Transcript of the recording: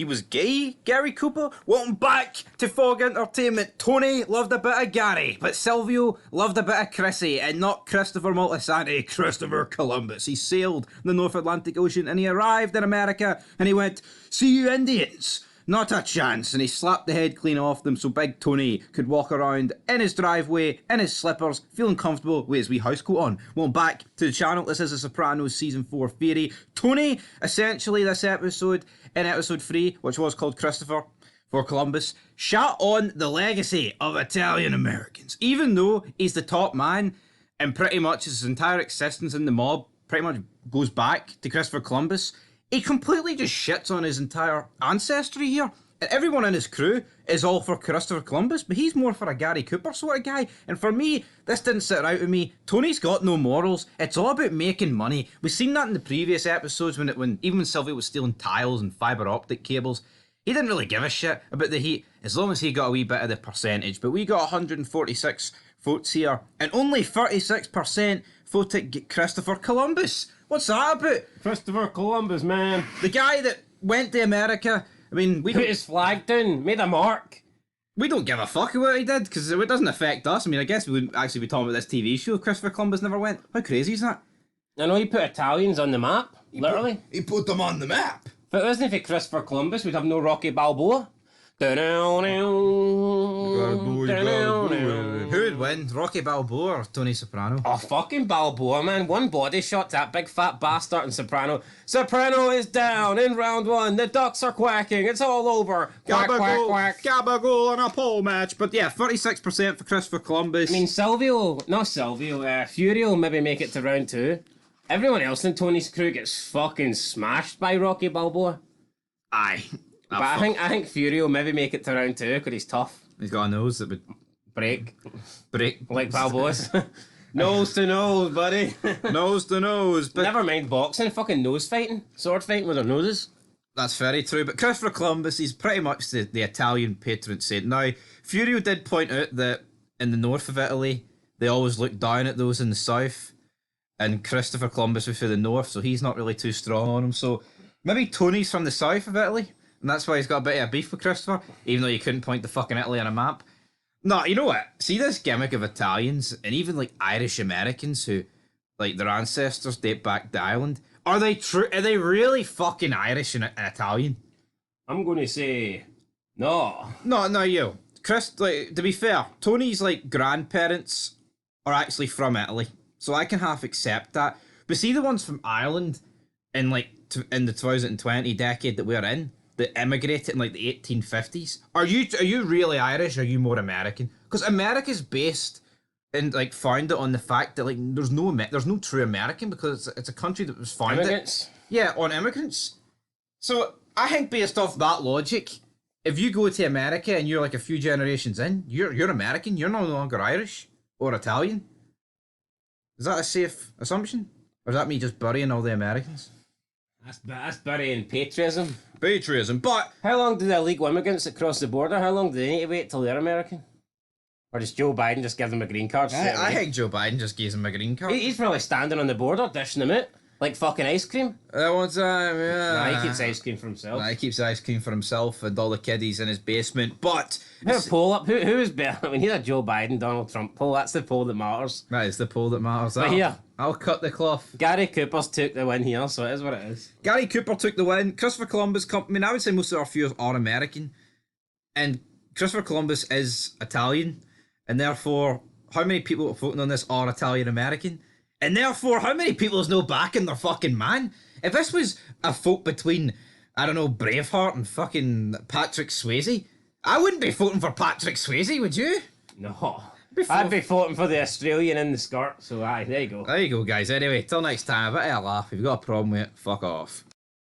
he was gay, Gary Cooper. Welcome back to Fog Entertainment. Tony loved a bit of Gary, but Silvio loved a bit of Chrissy, and not Christopher Moltisanti, Christopher Columbus. He sailed the North Atlantic Ocean and he arrived in America and he went, "See you Indians. Not a chance," and he slapped the head clean off them so Big Tony could walk around in his driveway, in his slippers, feeling comfortable with his wee housecoat on. Well, back to the channel. This is the Sopranos Season 4 theory. Tony, essentially this episode, in episode 3, which was called Christopher for Columbus, shat on the legacy of Italian Americans. Even though he's the top man, and pretty much his entire existence in the mob pretty much goes back to Christopher Columbus, he completely just shits on his entire ancestry here. And everyone in his crew is all for Christopher Columbus, but he's more for a Gary Cooper sort of guy. And for me, this didn't sit right with me. Tony's got no morals. It's all about making money. We've seen that in the previous episodes when even when Silvio was stealing tiles and fibre optic cables. He didn't really give a shit about the heat, as long as he got a wee bit of the percentage. But we got 146 votes here, and only 36% voted Christopher Columbus. What's that about? Christopher Columbus, man. The guy that went to America. I mean, Put his flag down, made a mark. we don't give a fuck about what he did, because it doesn't affect us. I mean, I guess we wouldn't actually be talking about this TV show if Christopher Columbus never went. How crazy is that? I know he put Italians on the map, literally. He put them on the map. If it wasn't for Christopher Columbus, we'd have no Rocky Balboa. Who would win, Rocky Balboa or Tony Soprano? Oh, fucking Balboa, man. One body shot to that big fat bastard in Soprano. Soprano is down in round 1. The ducks are quacking. It's all over. Quack, quack, quack. Gabagool in a pole match. But yeah, 36% for Christopher Columbus. I mean, Fury will maybe make it to round 2. Everyone else in Tony's crew gets fucking smashed by Rocky Balboa. Aye. But I think Fury will maybe make it to round 2 because he's tough. He's got a nose that would break. Like Balboa's. Nose to nose, buddy. Nose to nose. But never mind boxing, fucking nose fighting. Sword fighting with their noses. That's very true. But Christopher Columbus, he's pretty much the Italian patron saint. Now, Furio did point out that in the north of Italy, they always look down at those in the south. And Christopher Columbus was from the north, so he's not really too strong on him. So maybe Tony's from the south of Italy. And that's why he's got a bit of a beef with Christopher, even though you couldn't point to fucking Italy on a map. No, you know what? See this gimmick of Italians, and even like Irish Americans who, like, their ancestors date back to Ireland. Are they true? Are they really fucking Irish and Italian? I'm going to say no. No, you. Chris, like, to be fair, Tony's, like, grandparents are actually from Italy. So I can half accept that. But see the ones from Ireland in, like, in the 2020 decade that we're in, that immigrated in like the 1850s. Are you really Irish or are you more American? Because America's based and like founded on the fact that like there's no true American because it's a country that was founded on immigrants. So I think based off that logic, if you go to America and you're like a few generations in, you're American. You're no longer Irish or Italian. Is that a safe assumption, or is that me just burying all the Americans? That's burying patriotism. But how long do the illegal immigrants that cross the border, how long do they need to wait till they're American? Or does Joe Biden just give them a green card? I think Joe Biden just gives them a green card. He's probably standing on the border, dishing them out. Like fucking ice cream. One time, yeah. Nah, he keeps ice cream for himself. He keeps ice cream for himself and all the kiddies in his basement. But a poll up. Who is better? We need a Joe Biden, Donald Trump poll. That's the poll that matters. That is the poll that matters. But here, I'll cut the cloth. Gary Cooper's took the win here, so it is what it is. Gary Cooper took the win. Christopher Columbus. I mean, I would say most of our viewers are American, and Christopher Columbus is Italian, and therefore, how many people voting on this are Italian American? And therefore, how many people is no backing their fucking man? If this was a vote between, I don't know, Braveheart and fucking Patrick Swayze, I wouldn't be voting for Patrick Swayze, would you? No. I'd be voting for the Australian in the skirt, so aye, there you go. There you go, guys. Anyway, till next time, a bit of a laugh. If you've got a problem with it, fuck off.